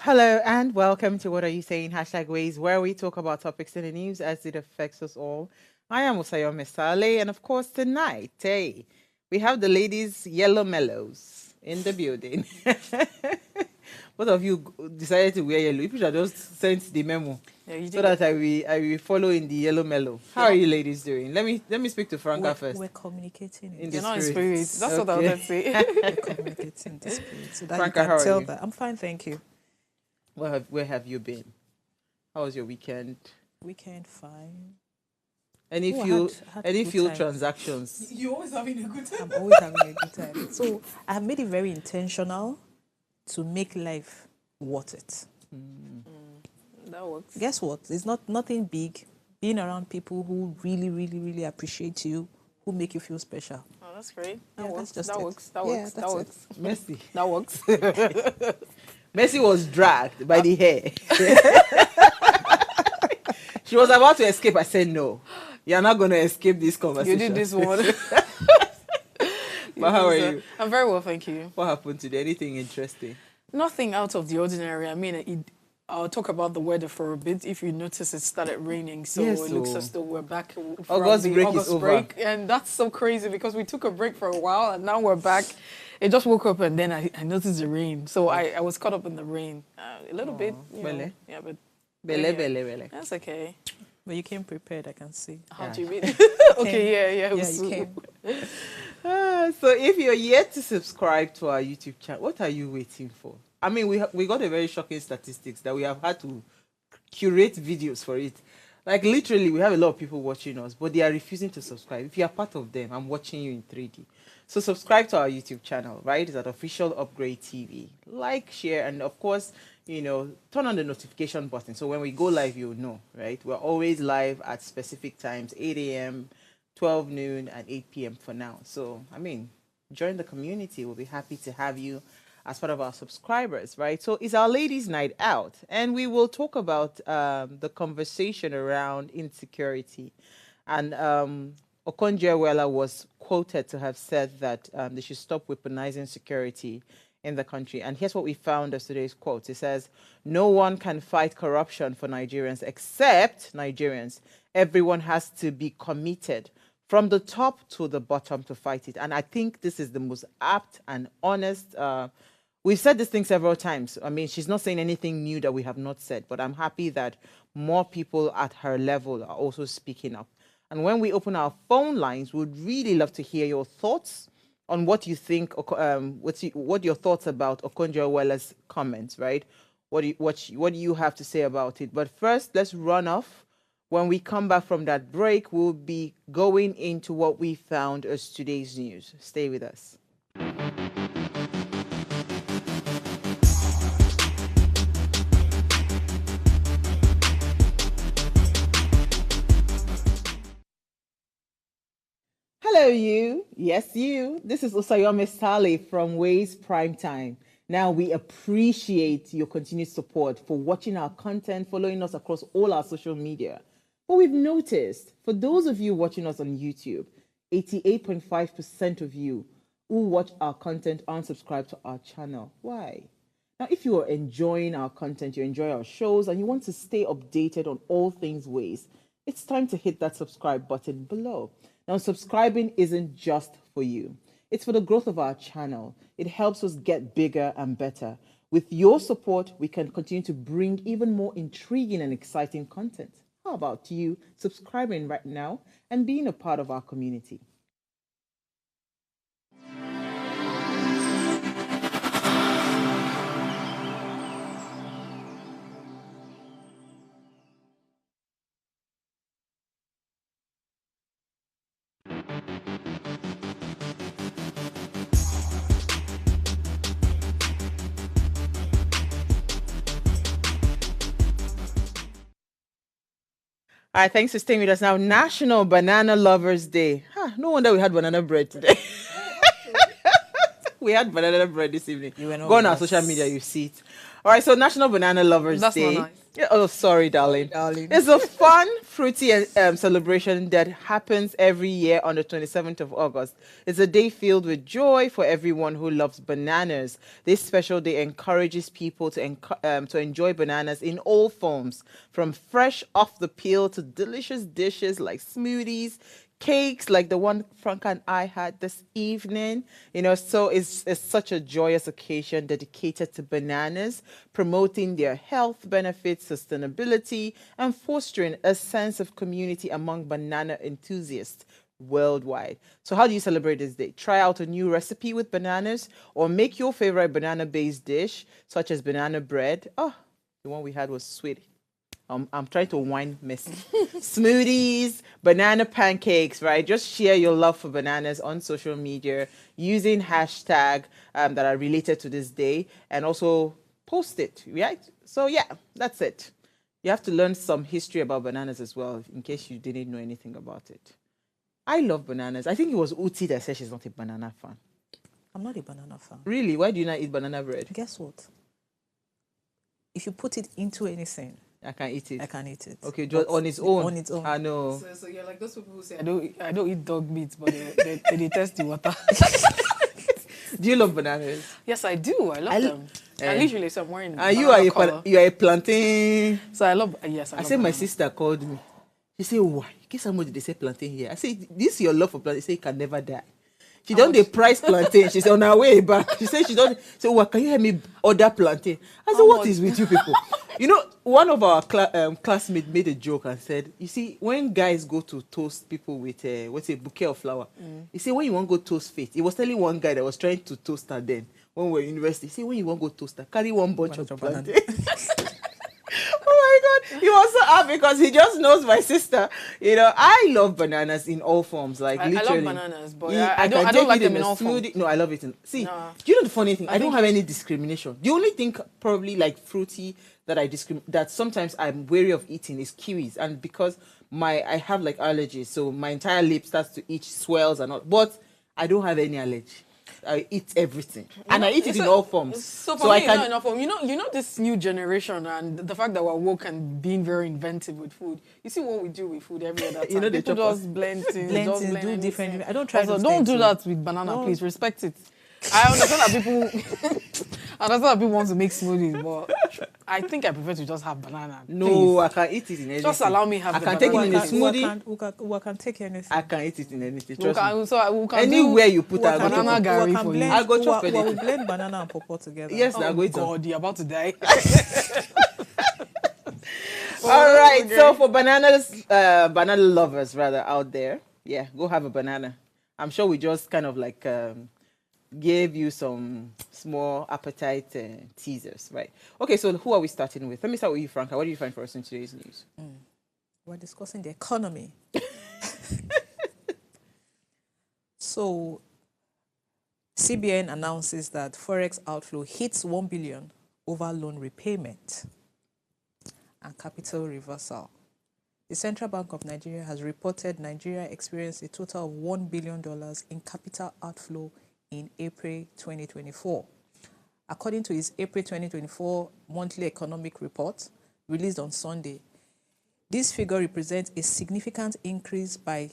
Hello and welcome to What Are You Saying? #Ways, where we talk about topics in the news as it affects us all. I am Usayo Mesale, and of course tonight, hey, we have the ladies Yellow Mellows in the building. Both of you decided to wear yellow. You should have just sent the memo so that I will follow in the yellow mellow. How are you ladies doing? Let me speak to Franca first. We're communicating In the the Not in spirit. spirit. That's what I was say. We're communicating in the spirit. So that Franca, you how are can tell you? that. I'm fine, thank you. Where have you been? How was your weekend? Weekend fine. Any Oh, I few had any good few time. transactions? You're always having a good time. I'm always having a good time. So I have made it very intentional to make life worth it. That works. Guess what? It's nothing big. Being around people who really, really, really appreciate you, who make you feel special. Oh, that's great. That Yeah, works. that's just That it. works. That Yeah, works. That that's it. works. Mercy. That works. Mercy was dragged by the hair. She was about to escape. I said, no, you're not going to escape this You conversation. did this one. But how are you? I'm very well, thank you. What happened today? Anything interesting? Nothing out of the ordinary. I mean, I'll talk about the weather for a bit. If you notice, it started raining, so Yes, it looks so as though we're back from August the break is August over. break, and that's so crazy because we took a break for a while and now we're back. It just woke up and then I noticed the rain, so I was caught up in the rain a little bit. Bele. Yeah, but Bele. that's okay. But you came prepared, I can see. How Yeah. do you mean? Okay, yeah. Yeah, you came. So if you're yet to subscribe to our YouTube channel, what are you waiting for? I mean, we got a very shocking statistics that we have had to curate videos for it. Like literally, we have a lot of people watching us, but they are refusing to subscribe. If you are part of them, I'm watching you in 3D. So subscribe to our YouTube channel, right? It's at Official Upgrade TV. Like, share, and of course, turn on the notification button. So when we go live, you'll know, right? We're always live at specific times, 8 a.m., 12 noon, and 8 p.m. for now. So, I mean, join the community. We'll be happy to have you as part of our subscribers, right? So it's our ladies' night out, and we will talk about the conversation around insecurity. And Okonjo-Iweala was quoted to have said that they should stop weaponizing security in the country. And here's what we found as today's quote. It says, "No one can fight corruption for Nigerians except Nigerians. Everyone has to be committed from the top to the bottom to fight it." And I think this is the most apt and honest. We've said this thing several times. I mean, she's not saying anything new that we have not said, but I'm happy that more people at her level are also speaking up. And when we open our phone lines, we'd really love to hear your thoughts on what you think, what your thoughts about Okonjo-Iweala's comments, right? What do you have to say about it? But first, let's run off. When we come back from that break, we'll be going into what we found as today's news. Stay with us. Hello, you. Yes, you. This is Usayome Sale from Ways Primetime. Now, we appreciate your continued support for watching our content, following us across all our social media. But we've noticed, for those of you watching us on YouTube, 88.5% of you who watch our content aren't subscribed to our channel. Why? Now, if you are enjoying our content, you enjoy our shows, and you want to stay updated on all things Ways, it's time to hit that subscribe button below. Now, subscribing isn't just for you. It's for the growth of our channel. It helps us get bigger and better. With your support, we can continue to bring even more intriguing and exciting content. How about you subscribing right now and being a part of our community? All right, thanks for staying with us. Now, National Banana Lovers Day. No wonder we had banana bread today. We had banana bread this evening. Go on our social media, you see it. All right, so National Banana Lovers That's Day. not nice. Yeah, oh, sorry, darling. Darling. It's a fun, fruity celebration that happens every year on the 27th of August. It's a day filled with joy for everyone who loves bananas. This special day encourages people to enjoy bananas in all forms, from fresh off the peel to delicious dishes like smoothies, cakes like the one Franca and I had this evening. So it's such a joyous occasion dedicated to bananas, promoting their health benefits, sustainability, and fostering a sense of community among banana enthusiasts worldwide. So how do you celebrate this day? Try out a new recipe with bananas or make your favorite banana-based dish, such as banana bread. Oh, the one we had was sweet. I'm trying to wine messy. Smoothies, banana pancakes, right? Just share your love for bananas on social media using hashtag that are related to this day, and also post it, right? So yeah, that's it. You have to learn some history about bananas as well, in case you didn't know anything about it. I love bananas. I think it was Uti that said she's not a banana fan. I'm not a banana fan. Really? Why do you not eat banana bread? Guess what? If you put it into anything, I can eat it. I can eat it. Okay, just on its own. On its own. I know. So you're like those people who say, I don't eat dog meat, but they test the water. Do you love bananas? Yes, I do. I love them. And literally, so I'm wearing you are a plantain. So I love, yes, I I love said my banana. sister called me. She said, why? In case somebody they say plantain here. I said, this your love for plantain. She said, it can never die. She don't the price plantain. She's on her way back. She said she don't. So what? Can you help me order plantain? I said, what is with you people? One of our classmates made a joke and said, you see, when guys go to toast people with a bouquet of flower, he said, when you want to go toast Faith, he was telling one guy that was trying to toast her then when we were in university. He said, when you want to go toast her, carry one bunch of plantain. Oh my God, he was so happy because he just knows my sister. I love bananas in all forms. Like literally, I love bananas, but I don't like it them in all forms. smoothie. No, I love it. Do you know the funny thing? I don't think have any discrimination. The only thing probably like fruity that that sometimes I'm wary of eating is kiwis, and because I have like allergies, so my entire lip starts to itch, swells and all. But I don't have any allergy. I eat everything, and I eat it in all forms. So for me, it's not enough form. You know this new generation and the fact that we're woke and being very inventive with food. You see what we do with food every other time. People just blend things, do different. I don't try. Also, don't do that with banana, please. Respect it. I understand that people want to make smoothies, but I think I prefer to just have banana. No, please. I can eat it in anything. Just allow me have I the can banana. take it in a smoothie. We can take anything. I can eat it in anything. We Trust me. can Anywhere you put banana gari for you. I go chop we anything. blend banana and pawpaw together. Yes, Oh I go eat some. God, you're about to die. All right, so for banana lovers rather out there, yeah, go have a banana. I'm sure we just kind of like gave you some small appetite teasers, right? Okay, so who are we starting with? Let me start with you, Franca. What do you find for us in today's news? We're discussing the economy. So, CBN announces that forex outflow hits 1 billion over loan repayment and capital reversal. The Central Bank of Nigeria has reported Nigeria experienced a total of $1 billion in capital outflow in April 2024. According to his April 2024 monthly economic report released on Sunday, this figure represents a significant increase by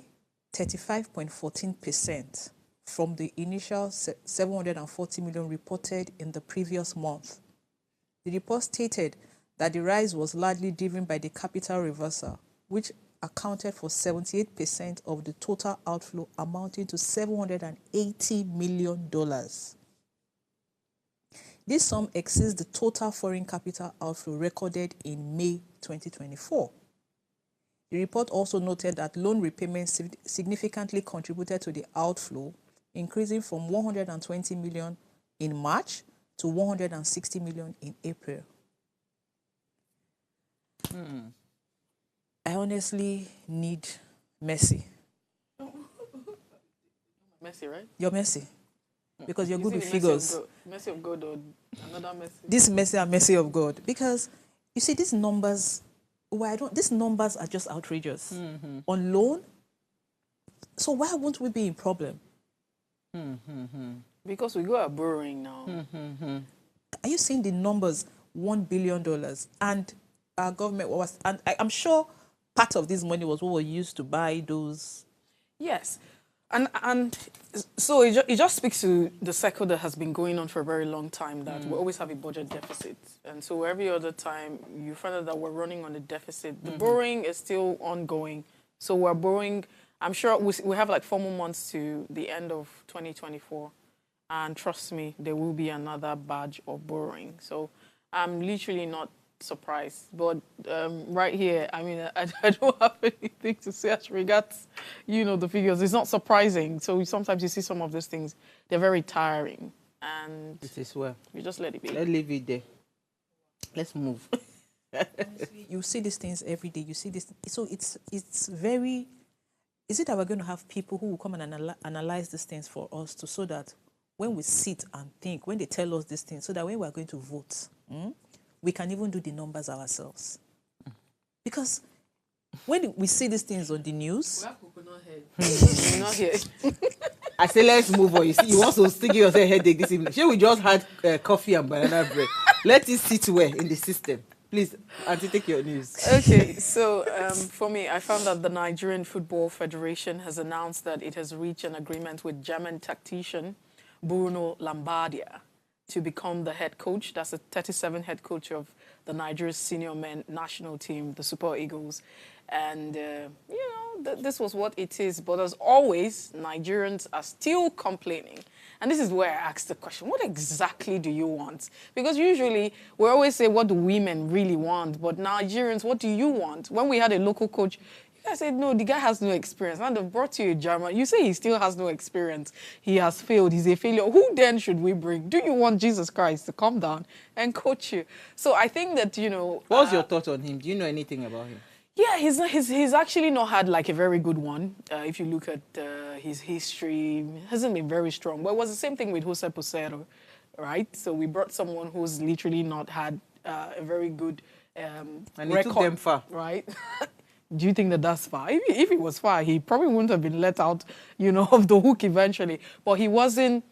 35.14% from the initial 740 million reported in the previous month. The report stated that the rise was largely driven by the capital reversal, which accounted for 78% of the total outflow, amounting to $780 million. This sum exceeds the total foreign capital outflow recorded in May 2024. The report also noted that loan repayments significantly contributed to the outflow, increasing from 120 million in March to 160 million in April. I honestly need Messi. Messi, right? You're Messi. Because you're good with Messi figures. Messi of God or another Messi? This Messi are Messi of God. Because, you see, these numbers are just outrageous. On loan, so why won't we be in problem? Because we go are borrowing now. Are you seeing the numbers? $1 billion. And our government was, and I'm sure part of this money was what was used to buy those. Yes. And so it just speaks to the cycle that has been going on for a very long time, that we always have a budget deficit. And so every other time you find out that we're running on a deficit, the borrowing is still ongoing. So we're borrowing, I'm sure we have like 4 more months to the end of 2024. And trust me, there will be another batch of borrowing. So I'm literally not surprised. But right here, I mean, I don't have anything to say as regards, the figures. It's not surprising. So sometimes you see some of these things, they're very tiring. And it is well. You just let it be. Let's leave it there. Let's move. You see these things every day. You see this. So it's very... Is it that we're going to have people who will come and analyze these things for us so that when we sit and think, when they tell us these things, so that when we're going to vote, we can even do the numbers ourselves? Because when we see these things on the news... We're not here. I say, let's move on. You see, you want to stick yourself headache this evening. Sure, we just had coffee and banana bread. Let it sit well in the system. Please, Auntie, take your news. Okay, so for me, I found that the Nigerian Football Federation has announced that it has reached an agreement with German tactician Bruno Lambadia to become the head coach. That's the 37th head coach of the Nigeria's senior men national team, the Super Eagles. And, this was what it is. But as always, Nigerians are still complaining. And this is where I ask the question, what exactly do you want? Because usually we always say, what do women really want? But Nigerians, what do you want? When we had a local coach, you guys said, no, the guy has no experience. And they've brought you a German. You say he still has no experience. He has failed. He's a failure. Who then should we bring? Do you want Jesus Christ to come down and coach you? So I think that, What's your thought on him? Do you know anything about him? Yeah, he's actually not had like a very good one. If you look at his history, hasn't been very strong. But it was the same thing with Jose Posero, right? So we brought someone who's literally not had a very good and record. he took them far. Right? Do you think that that's far? If he was far, he probably wouldn't have been let out, of the hook eventually. But he wasn't.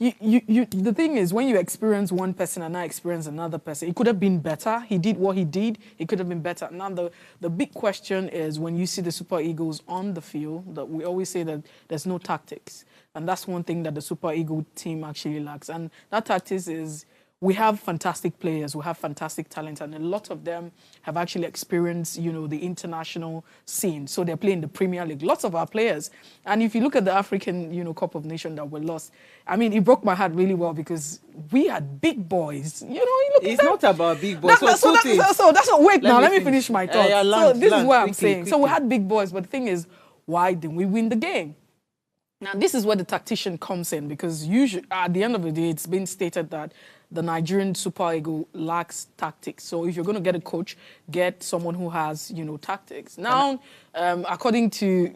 The thing is, when you experience one person and I experience another person, it could have been better. He did what he did. It could have been better. Now, the big question is when you see the Super Eagles on the field, that we always say that there's no tactics. And that's one thing that the Super Eagle team actually lacks. And that tactics is we have fantastic players, we have fantastic talent, and a lot of them have actually experienced, the international scene. So they're playing the Premier League. Lots of our players. And if you look at the African, Cup of Nations that were lost, I mean, it broke my heart really well because we had big boys. It's not about big boys. That's not. Wait, let me finish my thought. This is what I'm saying. Quickly. So we had big boys, but the thing is, why didn't we win the game? Now, this is where the tactician comes in because usually, at the end of the day, it's been stated that the Nigerian Super Eagle lacks tactics. So if you're going to get a coach, get someone who has, tactics. Now, according to,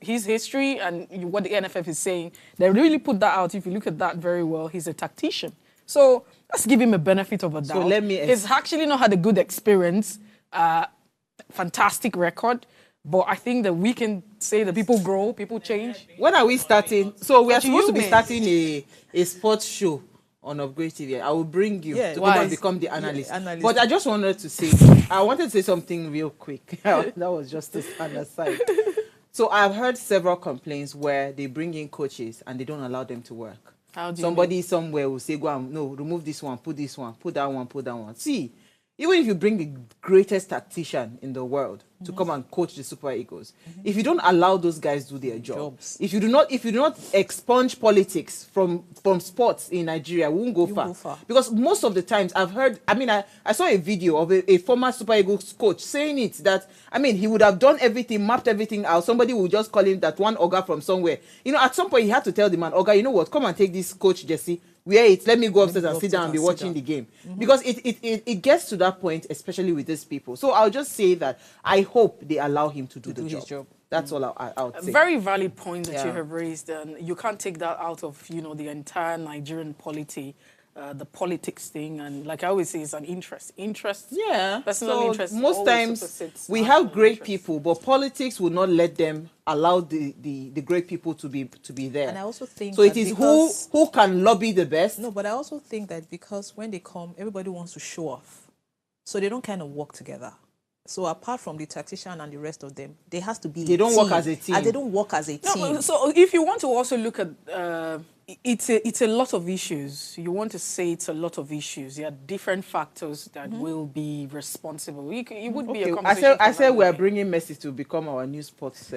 his history and what the NFF is saying, they really put that out. If you look at that very well, he's a tactician. So let's give him a benefit of a doubt. So he's actually not had a good experience, fantastic record. But I think that we can say that people grow, people change. When are we starting? So we are What do supposed you to be mean? starting a sports show on Upgrade TV. I will bring you to come Why? and become the analyst. Yeah, analyst. But I just wanted to say, I wanted to say something real quick. That was just an aside. So I've heard several complaints where they bring in coaches and they don't allow them to work. How do you Somebody mean? somewhere will say, remove this one, put this one, put that one, put that one. See, even if you bring the greatest tactician in the world to come and coach the Super Eagles, if you don't allow those guys do their jobs, if you do not expunge politics from sports in Nigeria, we won't go far. Because most of the times I've heard, I saw a video of a former Super Eagles coach saying it that, he would have done everything, mapped everything out. Somebody would just call him that one Oga from somewhere. At some point he had to tell the man, Oga, you know what, come and take this coach Jesse. Wear it. Let me go upstairs and sit down and be watching the game. Because it gets to that point, especially with these people. So I'll just say that I hope they allow him to do his job. That's all I would say. Very valid point that you have raised. And you can't take that out of, the entire Nigerian polity, the politics thing. And like I always say, it's an interest. Yeah. Personal interest. Most times we have great people, but politics will not let them allow the great people to be there. And I also think so. It is who can lobby the best. No, but I also think that because when they come, everybody wants to show off, so they don't kind of work together. So apart from the tactician and the rest of them, there has to be They don't work as a team. And they don't work as a No, team. so if you want to also look at, it's a lot of issues. You want to say it's a lot of issues. There are different factors that will be responsible. It would be a conversation. I said we're bringing Messi to become our new sports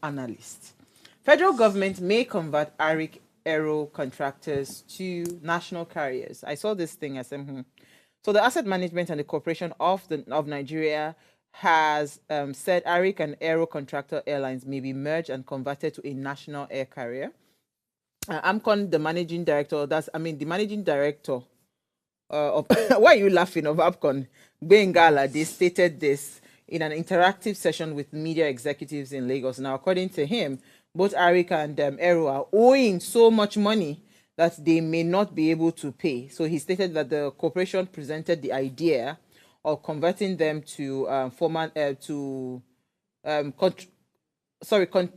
analyst. Federal government may convert ARIC aero contractors to national carriers. I saw this thing. I said, So the Asset Management and the Corporation of Nigeria has said ARIC and aero contractor airlines may be merged and converted to a national air carrier. AMCON, the managing director, the managing director of, why are you laughing, of AMCON, Bengala, they stated this in an interactive session with media executives in Lagos. Now, according to him, both ARIC and Aero are owing so much money that they may not be able to pay. So he stated that the corporation presented the idea of converting them to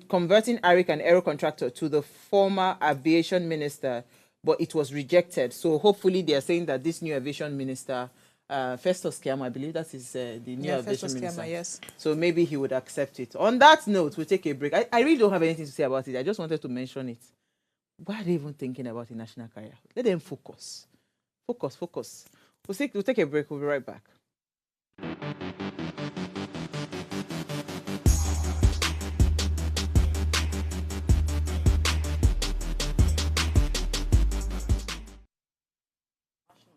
converting ARIC and Aero contractor to the former aviation minister, but it was rejected. So hopefully they are saying that this new aviation minister, Festus Keyamo, I believe that is the new aviation minister. Yes. So maybe he would accept it. On that note, we'll take a break. I really don't have anything to say about it. I just wanted to mention it. Why are they even thinking about a national carrier? Let them focus. Focus. We'll take a break. We'll be right back.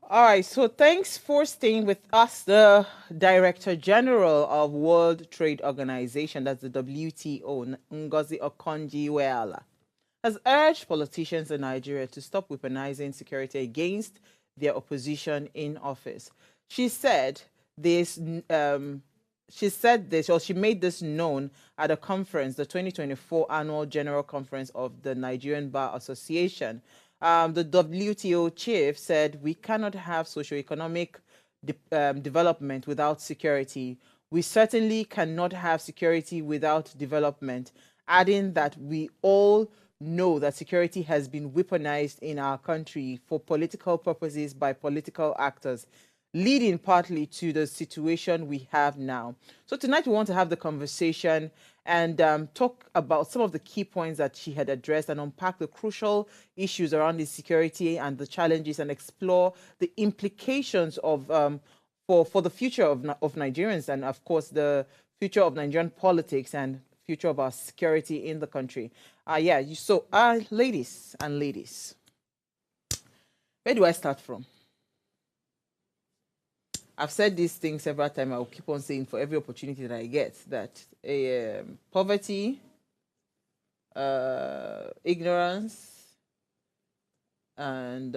All right, so thanks for staying with us. The Director General of World Trade Organization, that's the WTO, Ngozi Okonjo-Iweala, has urged politicians in Nigeria to stop weaponizing security against their opposition in office. She said this, she made this known at a conference, the 2024 Annual General Conference of the Nigerian Bar Association. The WTO chief said, we cannot have socioeconomic development without security. We certainly cannot have security without development, adding that we all know that security has been weaponized in our country for political purposes by political actors, leading partly to the situation we have now. So tonight we want to have the conversation and talk about some of the key points that she had addressed and unpack the crucial issues around the security and the challenges and explore the implications of for the future of Nigerians and, of course, the future of Nigerian politics and future of our security in the country. Ladies and ladies, where do I start from? I've said these things several times. I will keep on saying for every opportunity that I get that poverty, ignorance, and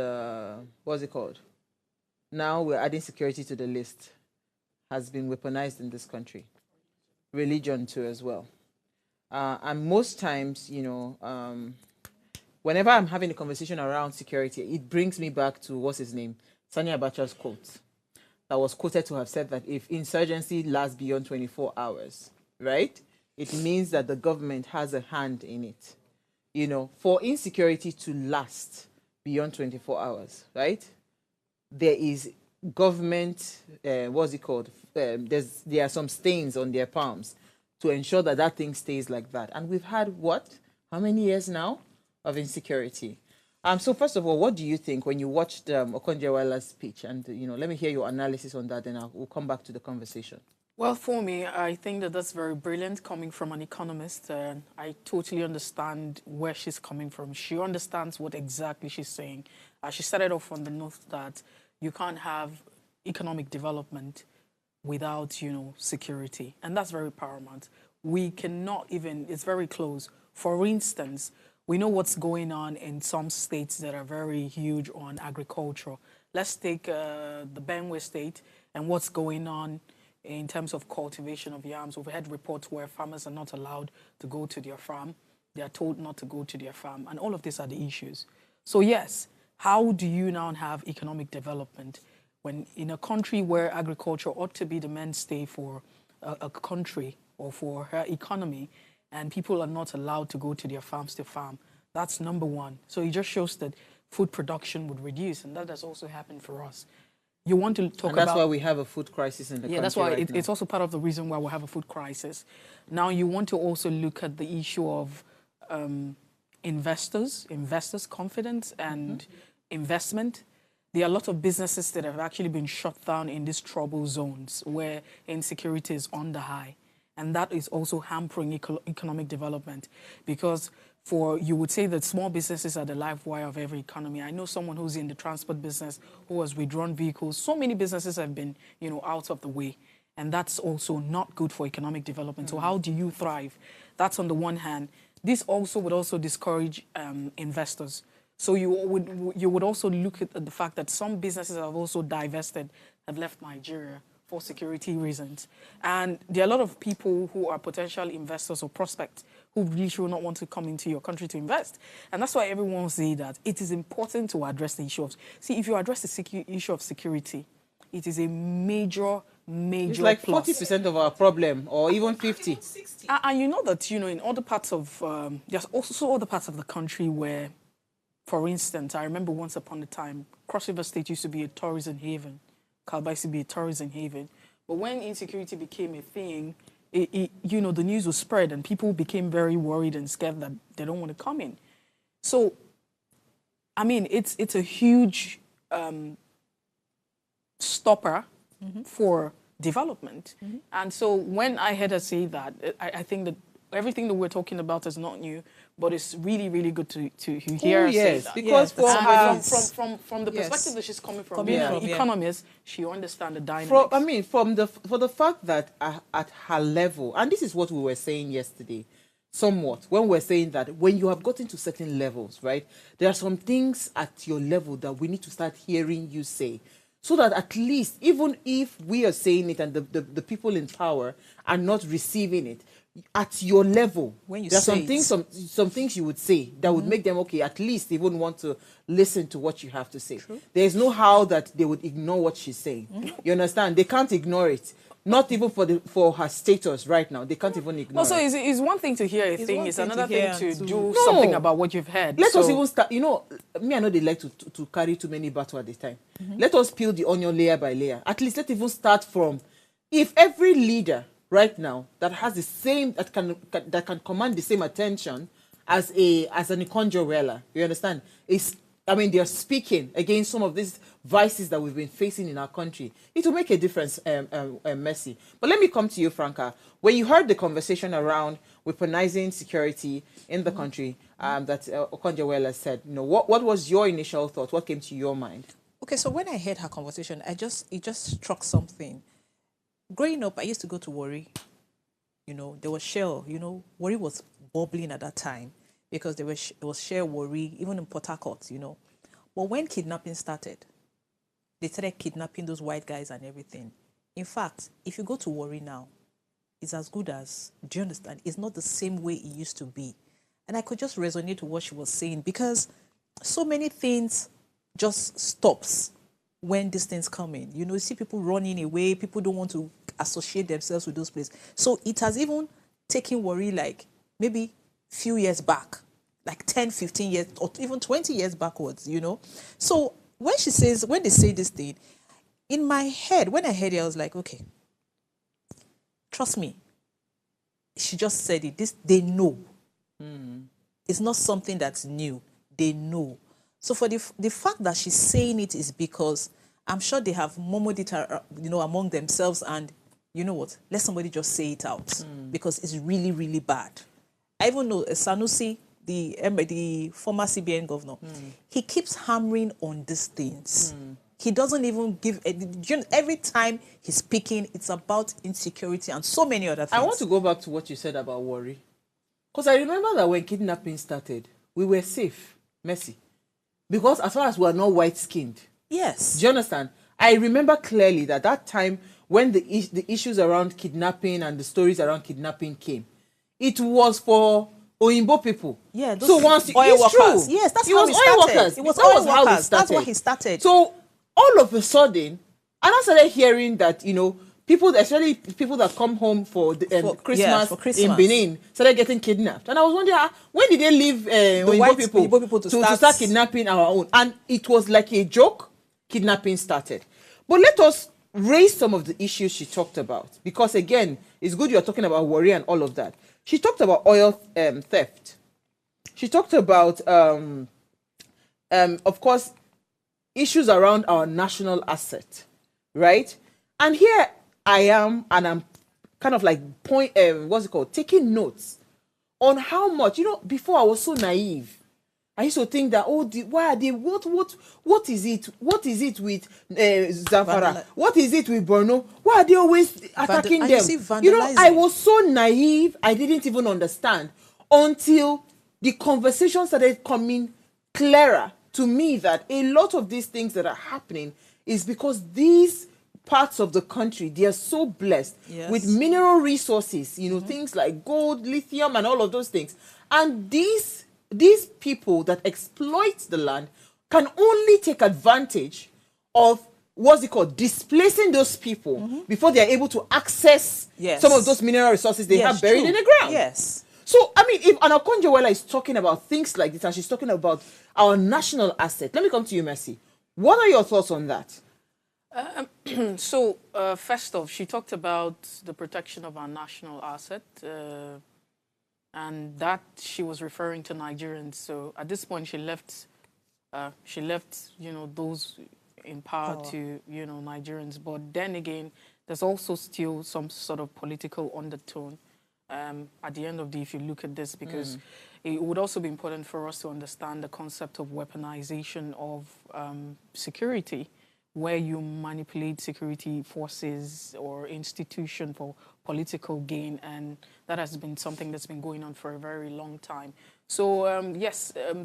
what's it called? Now we're adding security to the list, has been weaponized in this country. Religion too as well. And most times, whenever I'm having a conversation around security, it brings me back to, what's his name? Sani Abacha's quote. That was quoted to have said that if insurgency lasts beyond 24 hours, right, it means that the government has a hand in it. For insecurity to last beyond 24 hours, right, there is government, what's it called? There are some stains on their palms to ensure that that thing stays like that. And we've had how many years now of insecurity? So first of all, what do you think when you watched Okonjo-Iweala's speech? And, let me hear your analysis on that, and we'll come back to the conversation. Well, for me, I think that that's very brilliant coming from an economist. I totally understand where she's coming from. She understands what exactly she's saying. She started off on the note that you can't have economic development without, security. And that's very paramount. We cannot even, it's very close. For instance, we know what's going on in some states that are very huge on agriculture. Let's take the Benue state and what's going on in terms of cultivation of yams. We've had reports where farmers are not allowed to go to their farm. They are told not to go to their farm. And all of these are the issues. So yes, how do you now have economic development when in a country where agriculture ought to be the mainstay for a country or for her economy, and people are not allowed to go to their farms to farm? That's number one. So it just shows that food production would reduce, and that has also happened for us. you want to talk and that's about... why we have a food crisis in the country. Yeah, that's why right now. it's also part of the reason why we have a food crisis. Now, you want to also look at the issue of investors' confidence and investment. There are a lot of businesses that have actually been shut down in these trouble zones where insecurity is on the high. And that is also hampering economic development, because you would say that small businesses are the life wire of every economy. I know someone who's in the transport business who has withdrawn vehicles. So many businesses have been, out of the way. And that's also not good for economic development. So how do you thrive? That's on the one hand. This also would also discourage investors. So you would also look at the fact that some businesses have also divested, have left Nigeria for security reasons. And there are a lot of people who are potential investors or prospects who really should not want to come into your country to invest. And that's why everyone say that it is important to address the issue of... See, if you address the issue of security, it is a major it's like plus. 40% of our problem, or even 50. And you know that, in other parts of... there's also other parts of the country where, for instance, I remember once upon a time, Cross River State used to be a tourism haven. Calabar used to be a tourism haven. But when insecurity became a thing, the news was spread and people became very worried and scared that they don't want to come in. So, I mean, it's a huge stopper for development. And so when I heard her say that, I think that everything that we're talking about is not new, but it's really, really good to hear her say that. Because from the perspective that she's coming from, being an economist, she understands the dynamics. For the fact that at her level, and this is what we were saying yesterday, somewhat, when we're saying that when you have gotten to certain levels, right, there are some things at your level that we need to start hearing you say. So that at least, even if we are saying it and the people in power are not receiving it, at your level, when you there are say some things you would say that would make them, okay, at least even want to listen to what you have to say. True. There's no how that they would ignore what she's saying. You understand? They can't ignore it. Not even for her status right now. They can't even ignore it. Also, it's one thing to hear a thing. It's another thing to do No. something about what you've heard. Let us even start, me, I know they like to carry too many battles at a time. Let us peel the onion layer by layer. At least let's even start from, if every leader right now that has the same, that can command the same attention as an Okonjo-Iweala, you understand, they are speaking against some of these vices that we've been facing in our country. It will make a difference, Mercy. But let me come to you, Franca. When you heard the conversation around weaponizing security in the country that Okonjo-Iweala said, what was your initial thought? What came to your mind? Okay, so when I heard her conversation, it just struck something. Growing up, I used to go to Warri. There was Shell. Warri was bubbling at that time because there was Shell Warri, even in Port Harcourt, But when kidnapping started, they started kidnapping those white guys and everything. In fact, if you go to Warri now, it's as good as, do you understand? It's not the same way it used to be. And I could just resonate with what she was saying, because so many things just stops when these things come in. You see people running away, people don't want to associate themselves with those places. So it has even taken Warri like maybe few years back, like 10, 15 years, or even 20 years backwards, So when they say this thing, in my head, when I heard it, I was like, okay, trust me. She just said it. They know. It's not something that's new. They know. So for the fact that she's saying it is because I'm sure they have murmured it, among themselves, and you know what? Let somebody just say it out because it's really, really bad. I even know Sanusi, the former CBN governor, he keeps hammering on these things. He doesn't even give... Every time he's speaking, it's about insecurity and so many other things. I want to go back to what you said about Warri. Because I remember that when kidnapping started, we were safe, Mercy. Because as far as we are not white-skinned. Yes. Do you understand? I remember clearly that time when the issues around kidnapping and the stories around kidnapping came, it was for Oyinbo people. Yeah, so once oil workers. True. Yes, that's it how was it oil started. workers. It was that oil was how workers. it started. That's what he started. So all of a sudden, I started hearing that people, especially people that come home for Christmas in Benin, started getting kidnapped. And I was wondering, when did they leave Oyinbo people to start kidnapping our own? And it was like a joke. Kidnapping started. But let us raise some of the issues she talked about, because again, it's good you're talking about worry and all of that. She talked about oil theft. She talked about, of course, issues around our national asset, right? And here I am, and I'm kind of like taking notes on how much, before I was so naive. I used to think that, why are they, what is it? What is it with Zamfara? What is it with Borno? Why are they always attacking them? I was so naive, I didn't even understand until the conversation started coming clearer to me that a lot of these things that are happening is because these parts of the country, they are so blessed with mineral resources, things like gold, lithium, and all of those things. And these people that exploit the land can only take advantage of displacing those people before they are able to access some of those mineral resources they have buried in the ground. Yes. So, I mean, if Okonjo-Iweala is talking about things like this, and she's talking about our national asset, let me come to you, Mercy. What are your thoughts on that? First off, she talked about the protection of our national asset, and that she was referring to Nigerians. So at this point, she left, those in power to, Nigerians. But then again, there's also still some sort of political undertone at the end of the day, if you look at this, because it would also be important for us to understand the concept of weaponization of security, where you manipulate security forces or institution for political gain, and that has been something that's been going on for a very long time. So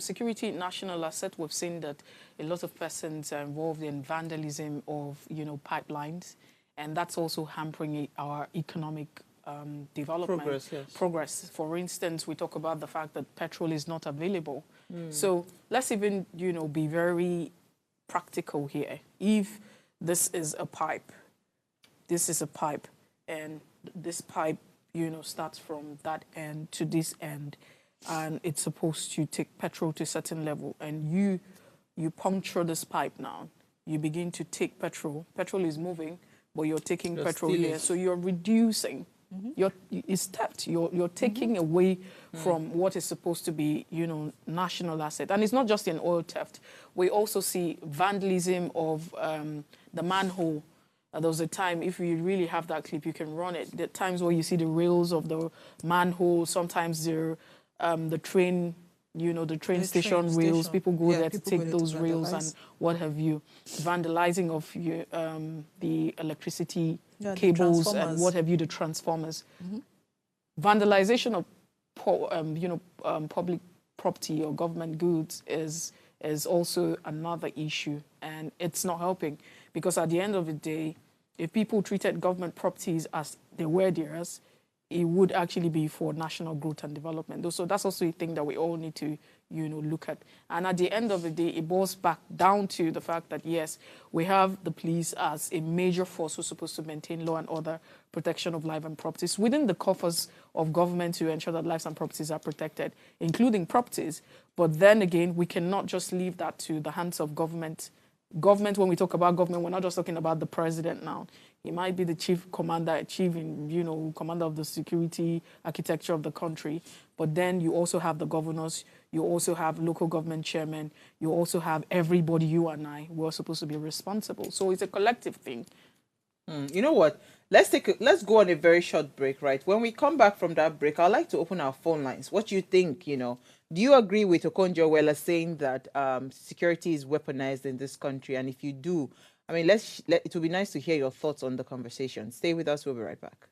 security, national asset, we've seen that a lot of persons are involved in vandalism of, pipelines, and that's also hampering our economic development. Progress. For instance, we talk about the fact that petrol is not available. So let's even, be very practical here. If this is a pipe, and this pipe, starts from that end to this end, and it's supposed to take petrol to a certain level, and you puncture this pipe now, you begin to take petrol. Petrol is moving, but you're taking petrol here, so you're reducing. It's theft. You're taking away from what is supposed to be, national asset. And it's not just in oil theft. We also see vandalism of the manhole. There was a time, if you really have that clip, you can run it. There are times where you see the rails of the manhole. Sometimes the train, the train station rails. People go there to take those rails and what have you. Vandalizing of the electricity cables and what have you, the transformers. Vandalization of public property or government goods is also another issue, and it's not helping, because at the end of the day, if people treated government properties as they were theirs, it would actually be for national growth and development. So that's also a thing that we all need to, look at. And at the end of the day, it boils back down to the fact that, yes, we have the police as a major force who's supposed to maintain law and order, protection of life and properties within the coffers of government to ensure that lives and properties are protected, including properties. But then again, we cannot just leave that to the hands of government. When we talk about government, we're not just talking about the president now. He might be the chief commander, commander of the security architecture of the country. But then you also have the governors, you also have local government chairmen, you also have everybody, you and I, who are supposed to be responsible. So it's a collective thing. You know what? Let's go on a very short break, right? When we come back from that break, I'd like to open our phone lines. What do you think, Do you agree with Okonjo-Iweala saying that security is weaponized in this country? And if you do, I mean, it would be nice to hear your thoughts on the conversation. Stay with us. We'll be right back.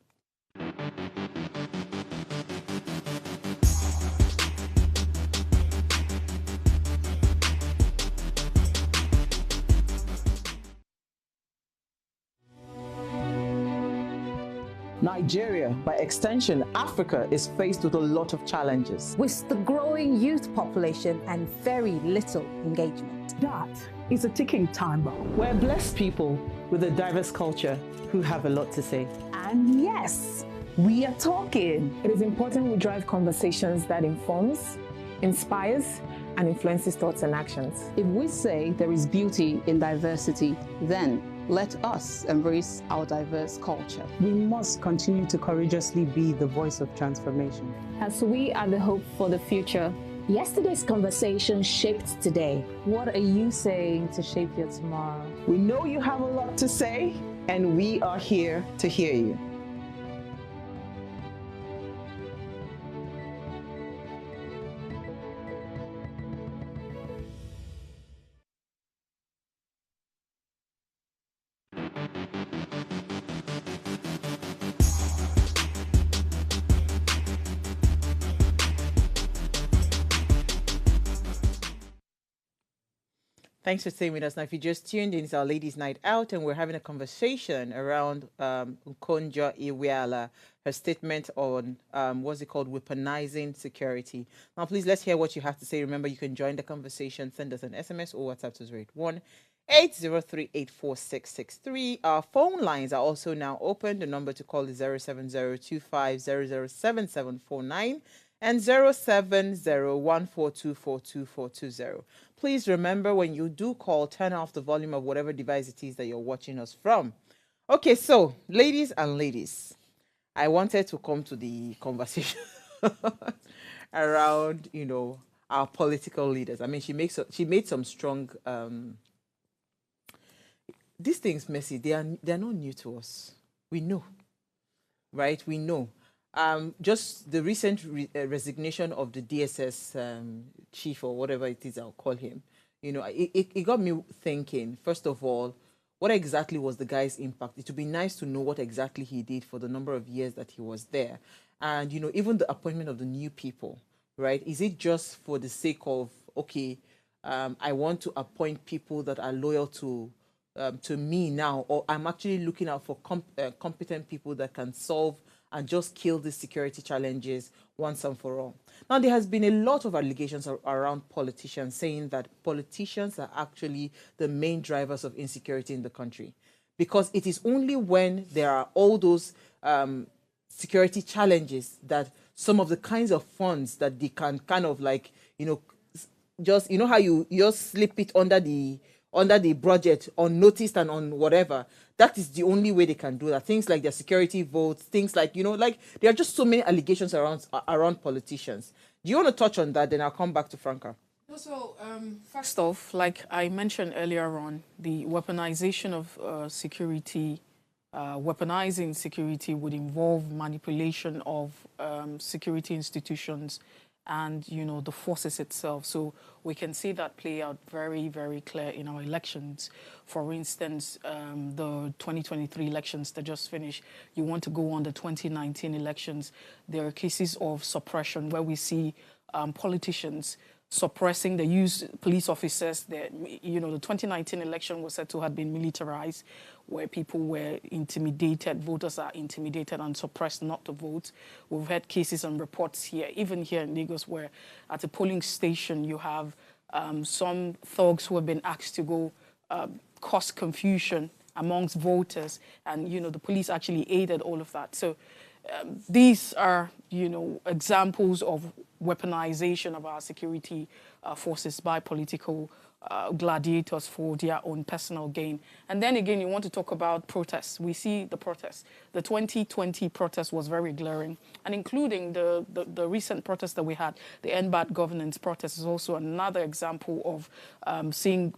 Nigeria, by extension, Africa, is faced with a lot of challenges. With the growing youth population and very little engagement. That is a ticking time bomb. We're blessed people with a diverse culture who have a lot to say. And yes, we are talking. It is important we drive conversations that informs, inspires, and influences thoughts and actions. If we say there is beauty in diversity, then Let us embrace our diverse culture. We must continue to courageously be the voice of transformation. As we are the hope for the future, Yesterday's conversation shaped today. What are you saying to shape your tomorrow? We know you have a lot to say, and we are here to hear you. Thanks for staying with us. Now, if you just tuned in, it's our Ladies' Night Out, and we're having a conversation around Okonjo-Iweala, her statement on, what's it called, weaponizing security. Now, please, let's hear what you have to say. Remember, you can join the conversation. Send us an SMS or WhatsApp to 081-803-84663. Our phone lines are also now open. The number to call is 07025007749 and 07014242420. Please remember, when you do call, turn off the volume of whatever device it is that you're watching us from. Okay, so ladies and ladies, I wanted to come to the conversation around, our political leaders. I mean, she made some strong. These things, Messi, they're not new to us. We know, right? We know. Just the recent resignation of the DSS chief, or whatever it is I'll call him, it got me thinking, first of all, what exactly was the guy's impact? It would be nice to know what exactly he did for the number of years that he was there. And, even the appointment of the new people, right? Is it just for the sake of, okay, I want to appoint people that are loyal to me now, or I'm actually looking out for competent people that can solve and just kill these security challenges once and for all. Now, there has been a lot of allegations around politicians saying that politicians are actually the main drivers of insecurity in the country, because it is only when there are all those security challenges that some of the kinds of funds that they can kind of like, just, how you just slip it under the budget, unnoticed and on whatever. That is the only way they can do that. Things like their security votes, things like, like there are just so many allegations around politicians. Do you want to touch on that? Then I'll come back to Franca. So, first off, like I mentioned earlier on, the weaponization of security, weaponizing security would involve manipulation of security institutions and, the forces itself. So we can see that play out very, very clear in our elections. For instance, the 2023 elections that just finished, you want to go on the 2019 elections, there are cases of suppression where we see politicians suppressing the use police officers. The 2019 election was said to have been militarized, where people were intimidated, voters are intimidated and suppressed not to vote. We've had cases and reports here, even here in Lagos, where at a polling station you have some thugs who have been asked to go cause confusion amongst voters, and the police actually aided all of that. So these are examples of weaponization of our security forces by political gladiators for their own personal gain. And then again, you want to talk about protests. We see the protests. The 2020 protest was very glaring, and including the recent protest that we had, the End Bad Governance protest, is also another example of seeing,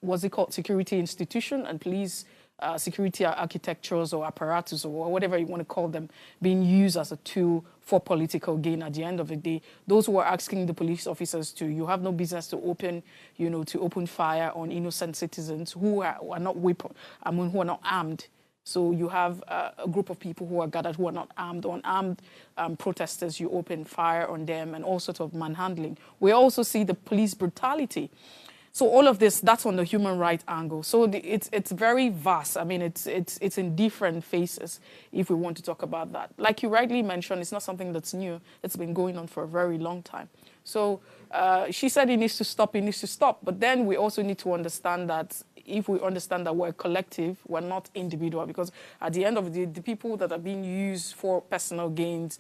what's it called, security institution and police security architectures or apparatus or whatever you want to call them being used as a tool for political gain. At the end of the day, those who are asking the police officers to, you have no business to open, to open fire on innocent citizens who are not who are not armed. So you have a group of people who are gathered who are not armed. On armed protesters, you open fire on them and all sorts of manhandling. We also see the police brutality. So all of this, that's on the human rights angle. So it's very vast. I mean, it's in different phases if we want to talk about that. Like you rightly mentioned, it's not something that's new. It's been going on for a very long time. So she said it needs to stop, it needs to stop. But then we also need to understand that if we understand that we're collective, we're not individual, because at the end of the day, the people that are being used for personal gains,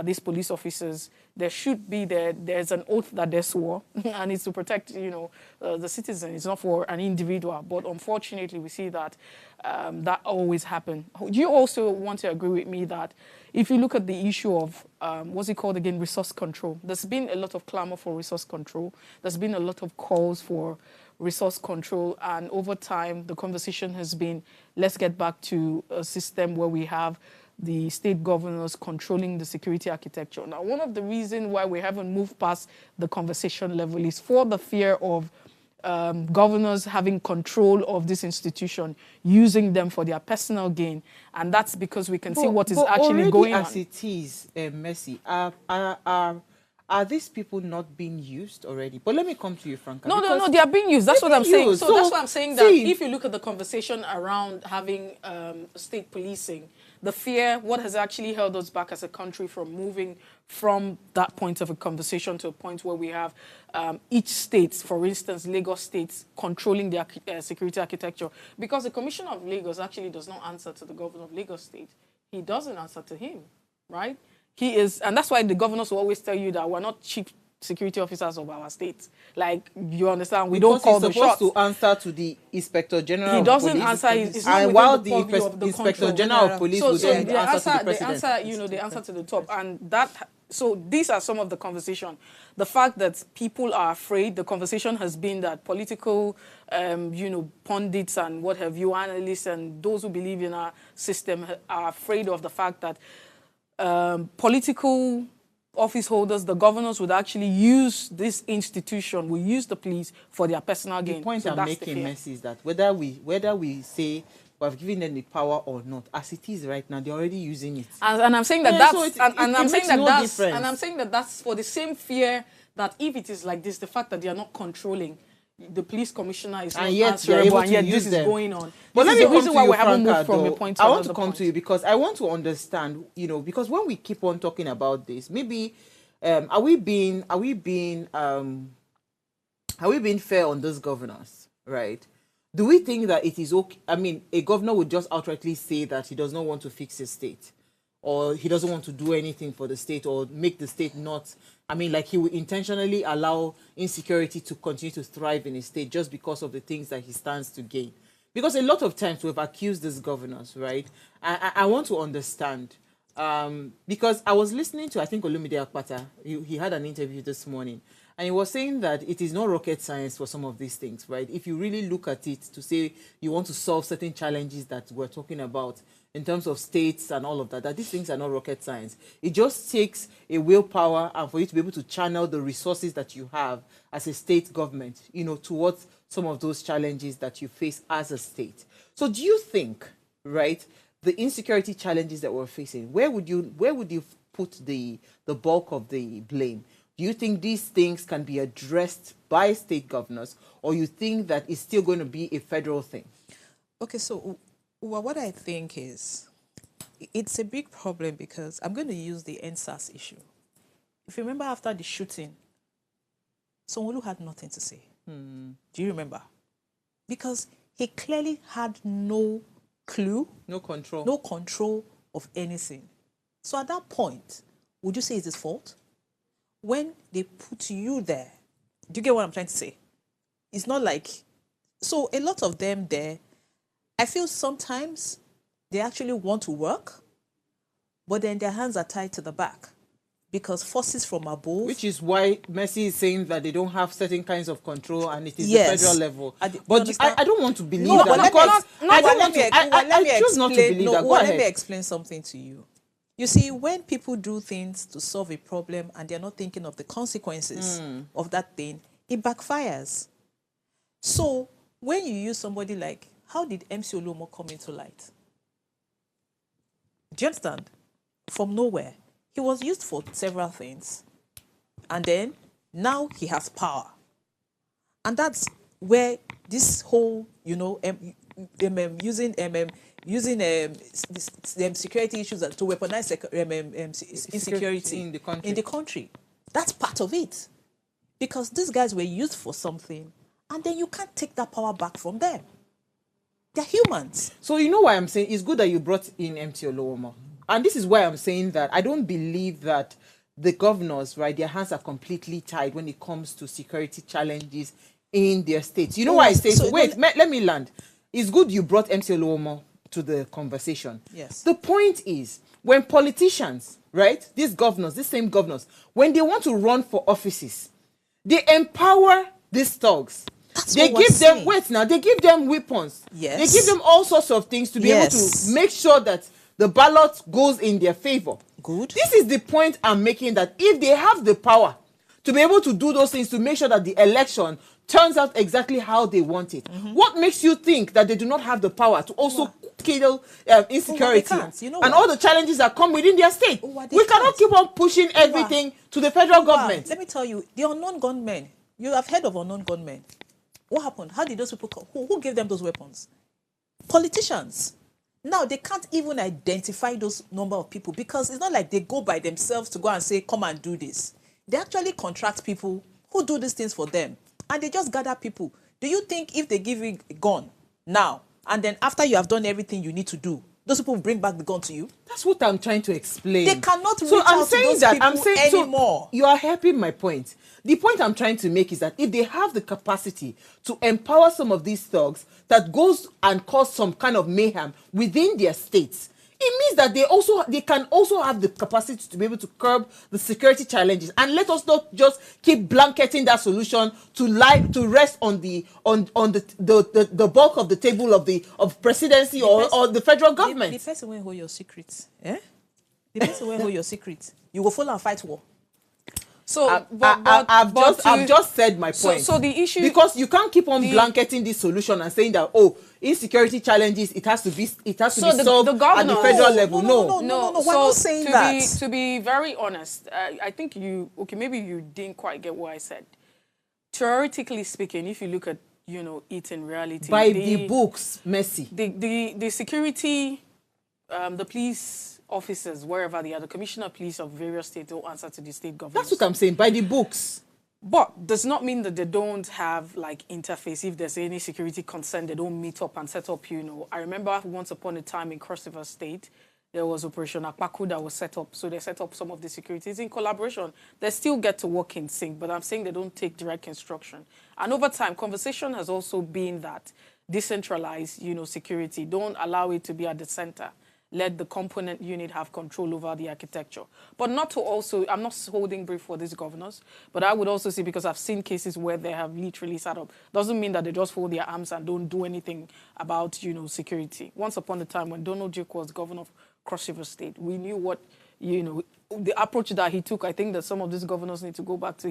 these police officers, there should be there's an oath that they swore, and it's to protect, the citizen. It's not for an individual. But unfortunately, we see that that always happens. Do you also want to agree with me that if you look at the issue of, what's it called again, resource control, there's been a lot of clamor for resource control. There's been a lot of calls for resource control. And over time, the conversation has been, let's get back to a system where we have the state governors controlling the security architecture. Now, one of the reasons why we haven't moved past the conversation level is for the fear of governors having control of this institution, using them for their personal gain. And that's because we can see what is actually going on. As it is, Mercy, are these people not being used already? But let me come to you, Franca. No, they are being used. That's what I'm saying. So that's why I'm saying that if you look at the conversation around having state policing, the fear, what has actually held us back as a country from moving from that point of a conversation to a point where we have each state, for instance, Lagos State, controlling their security architecture. Because the Commissioner of Lagos actually does not answer to the Governor of Lagos State. He doesn't answer to him, right? He is, and that's why the governors will always tell you that we're not chief security officers of our state. Like, you understand? We don't call the shots. He's supposed to answer to the Inspector General of Police. He doesn't answer. It's not and while the Inspector General of Police will then answer to the President. They answer to the top. And that, so these are some of the conversation. The fact that people are afraid, the conversation has been that political, pundits and what have you, analysts and those who believe in our system are afraid of the fact that political office holders, the governors would actually use this institution, will use the police for their personal gain. The point I'm making, Messi, is that whether we say we've given them the power or not, as it is right now, they're already using it. And I'm saying that I'm saying that that's for the same fear that if it is like this, the fact that they are not controlling, the police commissioner is not answerable, and yet this is going on. But let me come to you, Franca, I want to come to you because I want to understand, because when we keep on talking about this, maybe are we being fair on those governors, right? Do we think that it is okay? I mean, a governor would just outrightly say that he does not want to fix his state, or he doesn't want to do anything for the state, or make the state not. I mean, like he will intentionally allow insecurity to continue to thrive in his state just because of the things that he stands to gain. Because a lot of times we've accused these governors, right? I want to understand. Because I was listening to, I think, Olumide Akpata. He had an interview this morning. And he was saying that it is not rocket science for some of these things, right? If you really look at it to say you want to solve certain challenges that we're talking about, in terms of states and all of that, that these things are not rocket science. It just takes a willpower and for you to be able to channel the resources that you have as a state government, towards some of those challenges that you face as a state. So do you think, right, the insecurity challenges that we're facing, where would you put the bulk of the blame? Do you think these things can be addressed by state governors, or you think that it's still going to be a federal thing? Okay, so what I think is, it's a big problem because I'm going to use the NSAS issue. If you remember after the shooting, Sanwo-Olu had nothing to say. Do you remember? Because he clearly had no clue. No control. No control of anything. So at that point, would you say it's his fault? When they put you there, do you get what I'm trying to say? It's not like... So a lot of them there, I feel sometimes they actually want to work, but then their hands are tied to the back because forces from above... Which is why Mercy is saying that they don't have certain kinds of control and it is the federal level. But I don't want to believe that. I choose not to believe that. Go ahead. Let me explain something to you. You see, when people do things to solve a problem and they're not thinking of the consequences of that thing, it backfires. So when you use somebody like... How did MC Oluomo come into light? Do you understand? From nowhere. He was used for several things. And then, now he has power. And that's where this whole, using security issues to weaponize insecurity in the country. That's part of it. Because these guys were used for something, and then you can't take that power back from them. They're humans. So you know why I'm saying it's good that you brought in MT Oluomo. And this is why I'm saying that I don't believe that the governors, right, their hands are completely tied when it comes to security challenges in their states. You know why I say so? Wait, let me land. It's good you brought MT Oluomo to the conversation. Yes. The point is, when politicians, right, these governors, these same governors, when they want to run for offices, they empower these thugs. They give them, wait now, they give them weapons. Yes. They give them all sorts of things to be able to make sure that the ballot goes in their favor. Good. This is the point I'm making, that if they have the power to be able to do those things to make sure that the election turns out exactly how they want it, what makes you think that they do not have the power to also kill insecurity and all the challenges that come within their state? We cannot keep on pushing everything to the federal government. Let me tell you, the unknown gunmen, you have heard of unknown gunmen. What happened? How did those people come? Who gave them those weapons? Politicians. Now, they can't even identify those number of people because it's not like they go by themselves to go and say, come and do this. They actually contract people who do these things for them. And they just gather people. Do you think if they give you a gun now, and then after you have done everything you need to do, those people will bring back the gun to you? That's what I'm trying to explain. They cannot reach out to those people anymore. So you are helping my point. The point I'm trying to make is that if they have the capacity to empower some of these thugs that goes and cause some kind of mayhem within their states, it means that they can also have the capacity to be able to curb the security challenges. And let us not just keep blanketing that solution to rest on the bulk of the table of presidency or the federal government. The person will hold your secrets. Eh? The person will hold your secrets. You will follow and fight war. So, I've just said my point. So the issue, because you can't keep on blanketing this solution and saying that insecurity challenges, it has to be solved at the federal level. No. We're not saying that. To be very honest, I think maybe you didn't quite get what I said. Theoretically speaking, if you look at it in reality, by the books, Messi, the security, the police officers, wherever they are, the commissioner of police of various states will answer to the state government. That's what I'm saying, by the books. But does not mean that they don't have interface. If there's any security concern, they don't meet up and set up, I remember once upon a time in Cross River State, there was Operation Akpaku that was set up. So they set up some of the securities in collaboration. They still get to work in sync, but I'm saying they don't take direct instruction. And over time, conversation has also been that decentralized, security. Don't allow it to be at the center. Let the component unit have control over the architecture. But not to also, I'm not holding brief for these governors, but I would also say, because I've seen cases where they have literally set up, doesn't mean that they just fold their arms and don't do anything about, security. Once upon a time when Donald Duke was governor of Cross River State, we knew what, the approach that he took. I think that some of these governors need to go back to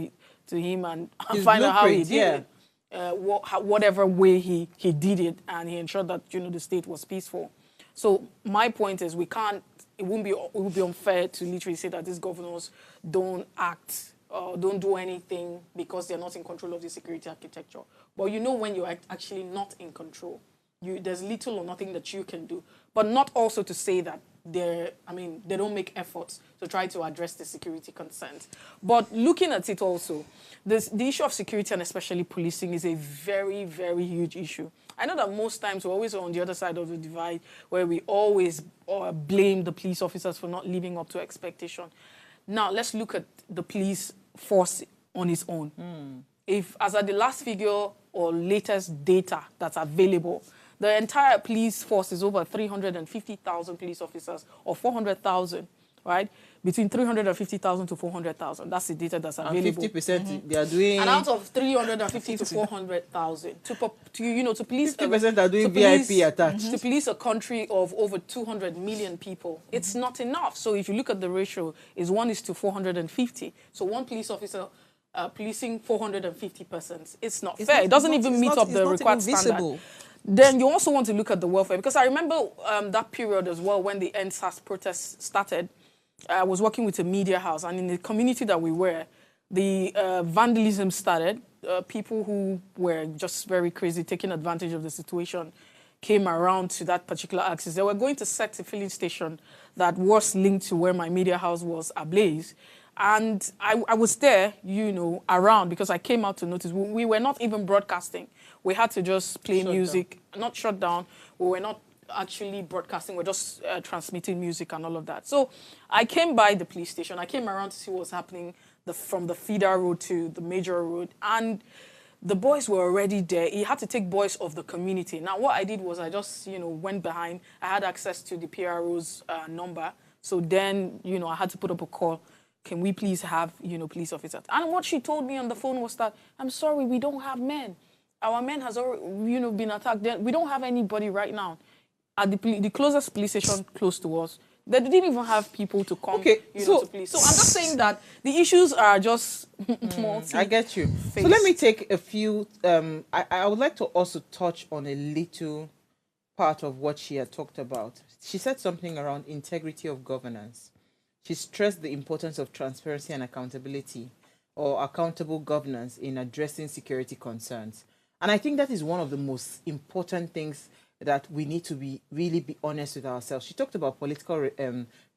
him and find out how he did it. Whatever way he did it, and he ensured that, the state was peaceful. So my point is, it would be unfair to literally say that these governors don't act or don't do anything because they're not in control of the security architecture. But when you're actually not in control, there's little or nothing that you can do. But not also to say that they don't make efforts to try to address the security concerns. But looking at it also, the issue of security and especially policing is a very, very huge issue. I know that most times we're always on the other side of the divide where we always blame the police officers for not living up to expectation. Now, let's look at the police force on its own. If, as at the last figure or latest data that's available, the entire police force is over 350,000 police officers, or 400,000, right? Between 350,000 to 400,000. That's the data that's available. And 50% they are doing. And out of 350 to 400,000, to police 50% are doing VIP attached. To police a country of over 200 million people, it's not enough. So if you look at the ratio, is 1:450. So one police officer policing 450 persons. It's not fair. It doesn't even meet up the required standard. Then you also want to look at the welfare, because I remember that period as well when the NSAS protests started. I was working with a media house, and in the community that we were, the vandalism started. People who were just very crazy, taking advantage of the situation, came around to that particular axis. They were going to set a filling station that was linked to where my media house was ablaze. And I was there, around because I came out to notice. We were not even broadcasting. We had to just play music, not shut down. We were not actually broadcasting. We're just transmitting music and all of that. So I came by the police station. I came around to see what was happening from the feeder road to the major road. And the boys were already there. He had to take boys of the community. Now, what I did was I just, went behind. I had access to the PRO's number. So then, I had to put up a call. Can we please have, police officers? And what she told me on the phone was that, I'm sorry, we don't have men. Our men has already, been attacked. We don't have anybody right now. At the closest police station close to us, they didn't even have people to come, to police. So I'm just saying that the issues are just multi. I get you. So let me take a few. I would like to also touch on a little part of what she had talked about. She said something around integrity of governance. She stressed the importance of transparency and accountability, or accountable governance, in addressing security concerns. And I think that is one of the most important things that we need to really be honest with ourselves. She talked about political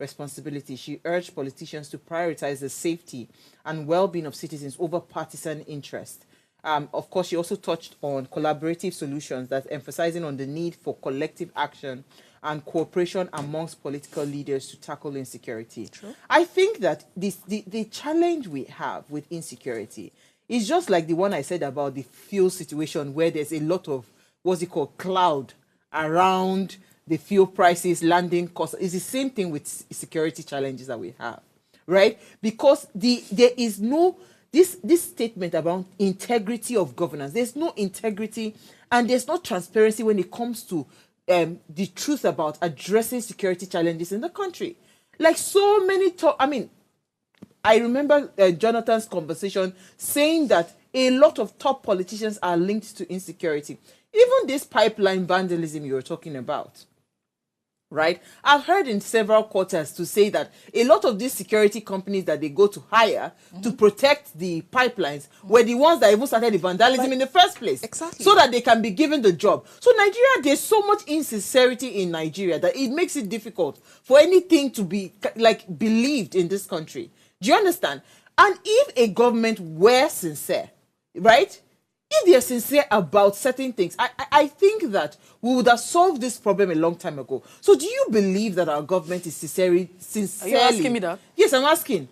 responsibility. She urged politicians to prioritize the safety and well-being of citizens over partisan interest. Of course, she also touched on collaborative solutions, that's emphasizing on the need for collective action and cooperation amongst political leaders to tackle insecurity. True. I think that the challenge we have with insecurity is just like the one I said about the fuel situation, where there's a lot of, what's it called, cloud around the fuel prices, landing costs. It's the same thing with security challenges that we have, right? Because there is no, this statement about integrity of governance, there's no integrity and there's no transparency when it comes to the truth about addressing security challenges in the country. Like so many I remember Jonathan's conversation saying that a lot of top politicians are linked to insecurity. Even this pipeline vandalism you were talking about, right? I've heard in several quarters to say that a lot of these security companies that they go to hire to protect the pipelines were the ones that even started the vandalism in the first place. Exactly. So that they can be given the job. So Nigeria, there's so much insincerity in Nigeria that it makes it difficult for anything to be believed in this country. Do you understand? And if a government were sincere, right? If they are sincere about certain things, I think that we would have solved this problem a long time ago. So do you believe that our government is sincerely... Are you asking me that? Yes, I'm asking.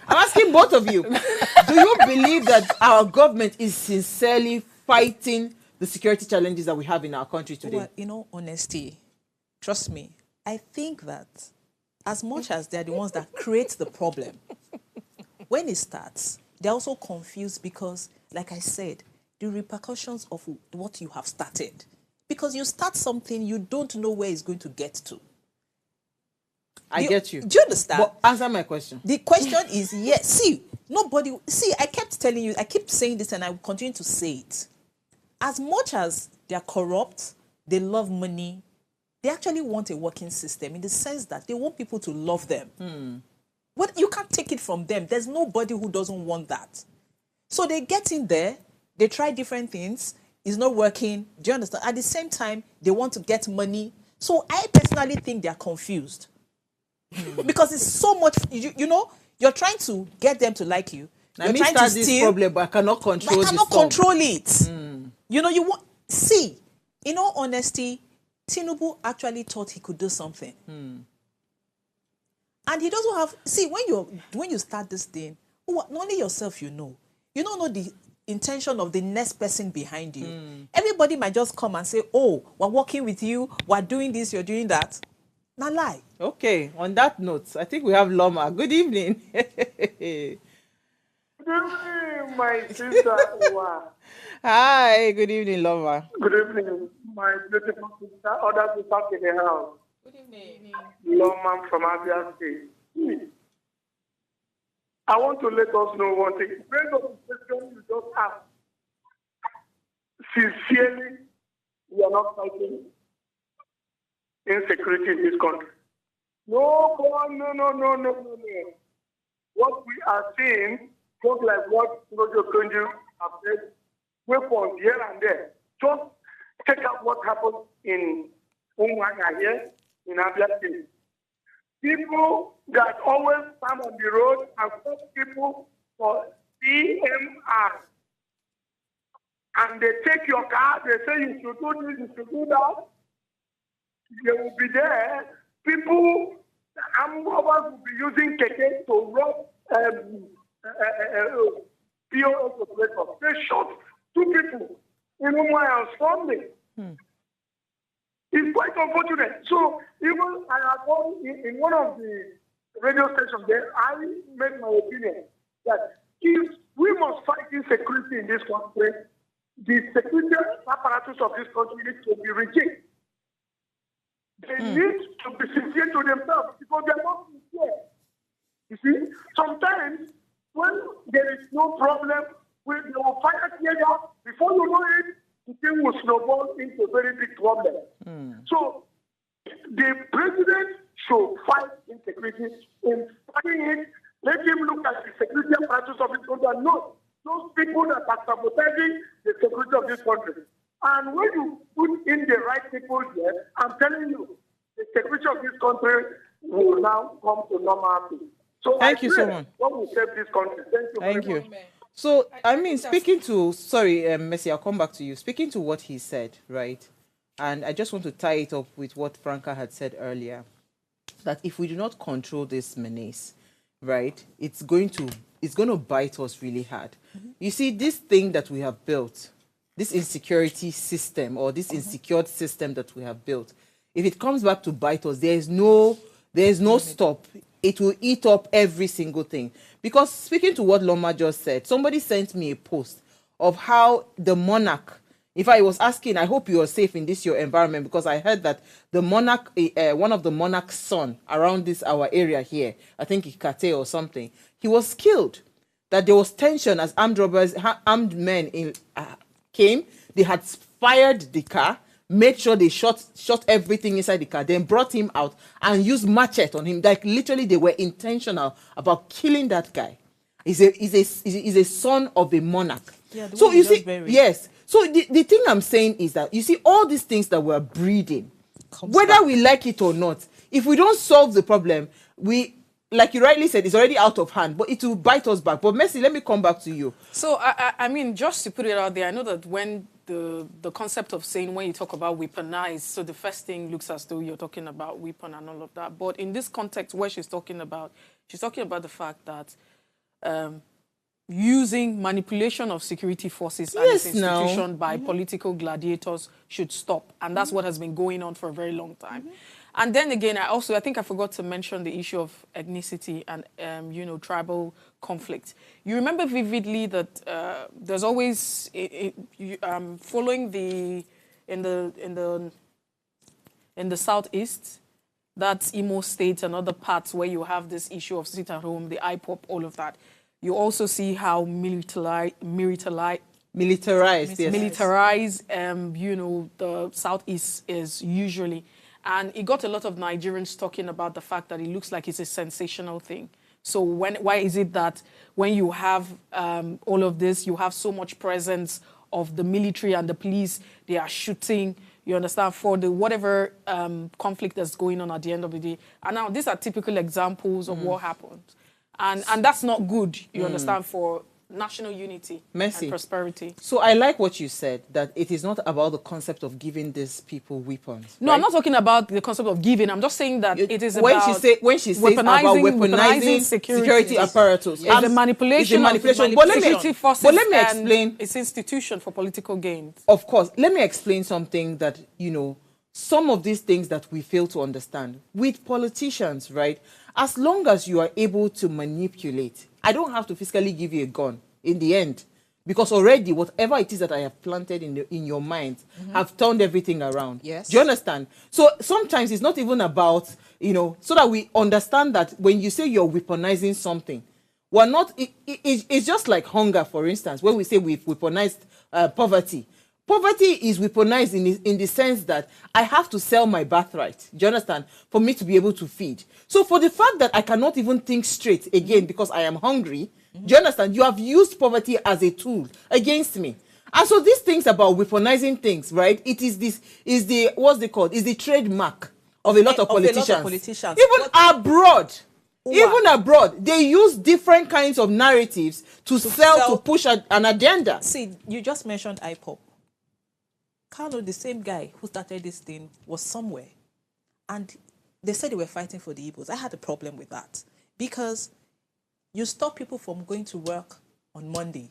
I'm asking both of you. Do you believe that our government is sincerely fighting the security challenges that we have in our country today? Well, in all honesty, trust me, I think that as much as they're the ones that create the problem, when it starts, they're also confused because, like I said, the repercussions of what you have started. Because you start something, you don't know where it's going to get to. I get you. Do you understand? But answer my question. The question is, yes. See, I kept telling you, I keep saying this and I will continue to say it. As much as they're corrupt, they love money, they actually want a working system in the sense that they want people to love them. What you can't take it from them. There's nobody who doesn't want that. So they get in there, they try different things, it's not working. Do you understand? At the same time, they want to get money. So I personally think they're confused. Because it's so much, you're trying to get them to like you. You're trying to steal this problem, but I cannot control it. You want, see, in all honesty, Tinubu actually thought he could do something. And he doesn't have... See, when you start this thing, not only yourself you don't know the intention of the next person behind you. Everybody might just come and say, oh, we're working with you, we're doing this, you're doing that. Not lie. Okay, on that note, I think we have Loma. Good evening. Good evening, my sister. Hi, good evening, Loma. Good evening, my beautiful sister. Other people in the house. Good evening. Loma from Abia State. I want to let us know one thing. Based on the question you just asked, sincerely, we are not fighting insecurity in this country. No. What we are seeing, just like what Okonjo-Iweala have said, weapons here and there. Just check out what happened in Umuahia here in Abia State. people that always stand on the road and stop people for CMR. And they take your car, they say you should do this, you should do that. They will be there. People, armed robbers will be using keke to rob POS operators. They shot 2 people in Umaya on Sunday. It's quite unfortunate. So even I have gone in one of the radio stations there, I made my opinion that if we must fight insecurity in this country, the security apparatus of this country needs to be rejected. They need to be sincere to themselves because they are not sincere. You see, sometimes when there is no problem, when they will fire tear gas, before you know it, the thing will snowball into a very big problem. So the president should fight insecurity. In fighting it, let him look at the security apparatus of this country and know those people that are sabotaging the security of this country. And when you put in the right people there, I'm telling you, the security of this country will now come to normality. So Thank you so much. What will save this country? Thank you. Thank you. So, I mean, speaking to, sorry, Mercy, I'll come back to you. Speaking to what he said, right? And I just want to tie it up with what Franca had said earlier, that if we do not control this menace, right, it's going to bite us really hard. You see, this thing that we have built, this insecurity system or this insecure system that we have built, if it comes back to bite us, there is no stop. It will eat up every single thing. Because speaking to what Loma just said, somebody sent me a post of how the monarch, if I was asking, I hope you are safe in this your environment, because I heard that the monarch, one of the monarch's son around this our area here, I think Ikate or something, he was killed. That there was tension as armed men came, they had fired the car, made sure they shot everything inside the car, then brought him out and used machete on him. Like literally they were intentional about killing that guy. He's a son of a monarch. Yeah, so you see, yes. So the thing I'm saying is that, you see, all these things that we're breeding, whether we like it or not, if we don't solve the problem, like you rightly said, it's already out of hand, but it will bite us back. But Mercy, let me come back to you. So, I mean, just to put it out there, I know that when the concept of saying, when you talk about weaponize, so the first thing looks as though you're talking about weapon and all of that. But in this context, where she's talking about the fact that using manipulation of security forces and its institution by political gladiators should stop. And that's what has been going on for a very long time. And then again, I think I forgot to mention the issue of ethnicity and, tribal conflict. You remember vividly that there's always, following in the southeast, that's Imo State and other parts where you have this issue of sit at home, the IPOP, all of that. You also see how militarized, the southeast is usually. And it got a lot of Nigerians talking about the fact that it looks like it's a sensational thing. So why is it that when you have all of this, you have so much presence of the military and the police, they are shooting, you understand, for the whatever conflict that's going on at the end of the day. And now these are typical examples of what happened. And that's not good, you understand, for national unity and prosperity. So I like what you said, that it is not about the concept of giving these people weapons. No, right? I'm not talking about the concept of giving. I'm just saying that it is when about she says about weaponizing security apparatus. It's a manipulation of security forces let me explain. It's institution for political gains. Of course. Let me explain something that, some of these things that we fail to understand. With politicians, right, as long as you are able to manipulate, I don't have to physically give you a gun in the end, because already whatever it is that I have planted in your mind have turned everything around. Yes. Do you understand? So sometimes it's not even about, so that we understand that when you say you're weaponizing something, we're not, it's just like hunger, for instance, when we say we've weaponized poverty. Poverty is weaponized in the sense that I have to sell my birthright, do you understand, for me to be able to feed. So for the fact that I cannot even think straight again because I am hungry, do you understand, you have used poverty as a tool against me. And so these things about weaponizing things, right, it is what's they called, is the trademark of a lot of politicians. Even abroad. Even abroad, they use different kinds of narratives to sell, to push an agenda. See, you just mentioned IPOP. Carlo, the same guy who started this thing, was somewhere. And they said they were fighting for the Igbos. I had a problem with that. Because you stop people from going to work on Monday.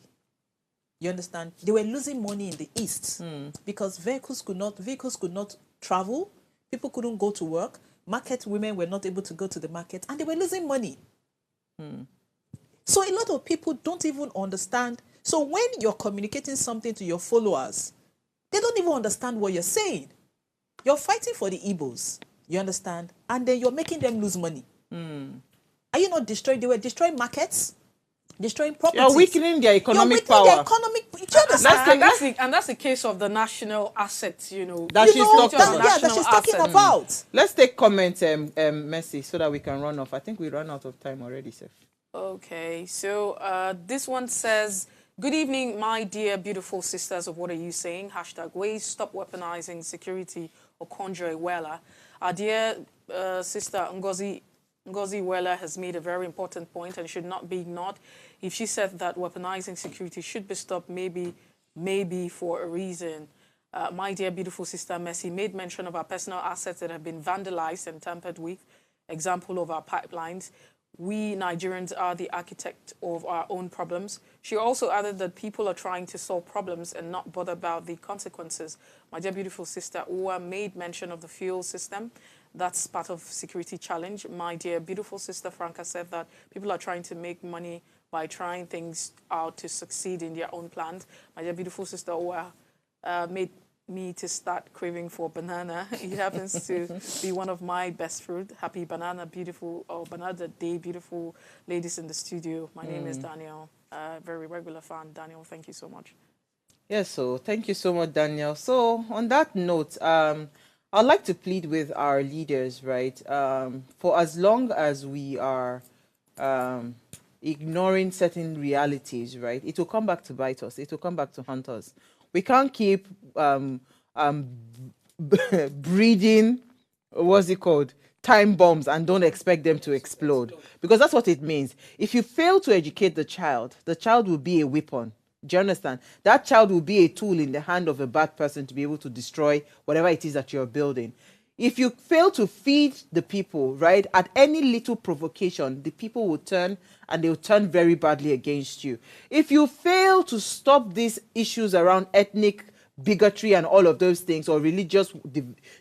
You understand? They were losing money in the East. Because vehicles could not travel. People couldn't go to work. Market women were not able to go to the market, and they were losing money. So a lot of people don't even understand. So when you're communicating something to your followers, they don't even understand what you're saying. You're fighting for the Igbos, you understand? And then you're making them lose money. Are you not destroying? They were destroying markets, destroying properties. You're weakening their economic power. Their economic, you understand? And that's the case of the national assets, you know. That she's talking about. Let's take comments, Mercy, so that we can run off. I think we run out of time already, Seth. Okay, so this one says, good evening, my dear beautiful sisters of What Are You Saying? #ways stop weaponizing security, Okonjo-Iweala. Our dear sister Okonjo-Iweala has made a very important point and should not be ignored. If she said that weaponizing security should be stopped, maybe for a reason. My dear beautiful sister Mercy made mention of our personal assets that have been vandalized and tampered with. Example of our pipelines. We Nigerians are the architect of our own problems. She also added that people are trying to solve problems and not bother about the consequences. My dear beautiful sister Uwa made mention of the fuel system. That's part of security challenge. My dear beautiful sister Franca said that people are trying to make money by trying things out to succeed in their own plans. My dear beautiful sister Uwa made me to start craving for banana. It happens to be one of my best fruit. Happy banana, beautiful, banana day, beautiful ladies in the studio. My name is Daniel, very regular fan. Daniel, thank you so much. Yes, so thank you so much, Daniel. So on that note, I'd like to plead with our leaders, right? For as long as we are ignoring certain realities, right, it will come back to bite us. It will come back to haunt us. We can't keep breeding, what's it called, time bombs and don't expect them to explode. Because that's what it means. If you fail to educate the child will be a weapon. Do you understand? That child will be a tool in the hand of a bad person to be able to destroy whatever it is that you're building. If you fail to feed the people, right, at any little provocation, the people will turn, and they'll turn very badly against you. If you fail to stop these issues around ethnic bigotry and all of those things, or religious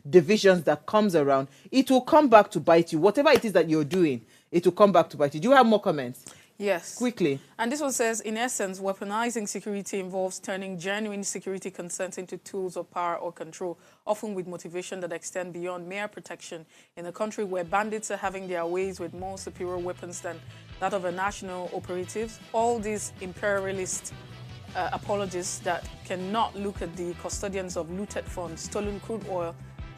divisions that comes around, it will come back to bite you. Whatever it is that you're doing, it will come back to bite you. Do you have more comments? Yes. Quickly. And this one says, in essence, weaponizing security involves turning genuine security concerns into tools of power or control, often with motivation that extend beyond mere protection. In a country where bandits are having their ways with more superior weapons than that of a national operatives, all these imperialist apologists that cannot look at the custodians of looted funds, stolen crude oil,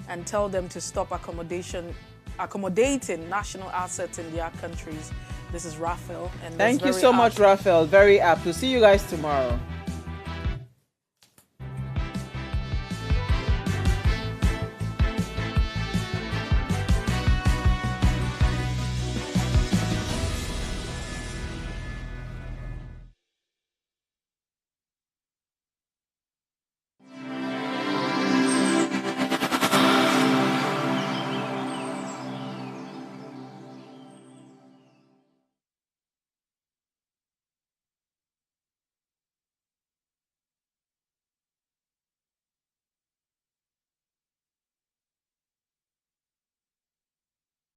and tell them to stop accommodating national assets in their countries. This is Raphael. And thank you so much, Raphael. Very apt. We'll see you guys tomorrow.